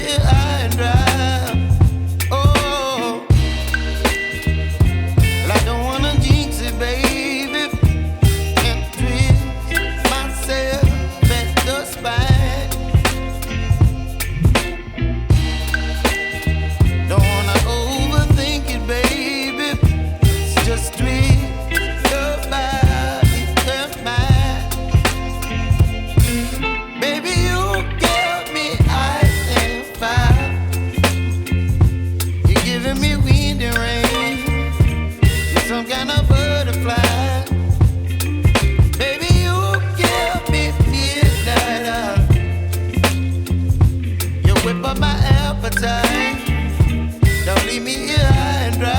here high and dry. Oh, well, I don't wanna jinx it, baby, and twist myself at the spine. Don't wanna overthink it, baby. It's just twist your body and mine. Baby, you give me ice and fire. You're giving me wind and rain. You're some kind of butterfly. Baby, you give me midnight. You whip up my appetite. Don't leave me here high and dry.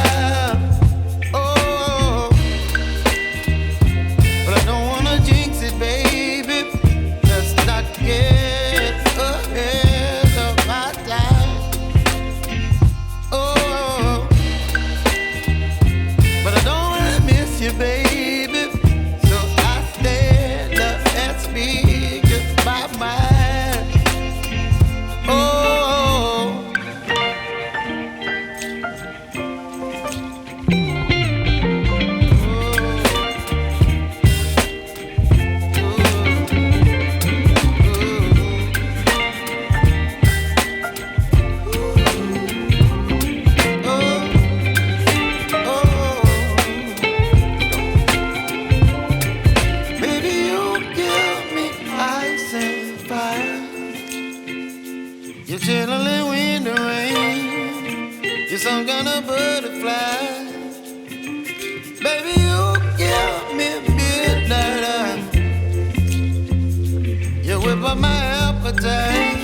Oh, but I don't wanna jinx it, baby. Let's not get ahead of my time. Oh, but I don't wanna miss you, baby. So I stand up and speak my mind. Oh. Baby, you give me ice and fire. You're chilling wind and rain. You're some kind of butterfly. Baby, you give me midnight. You whip up my appetite.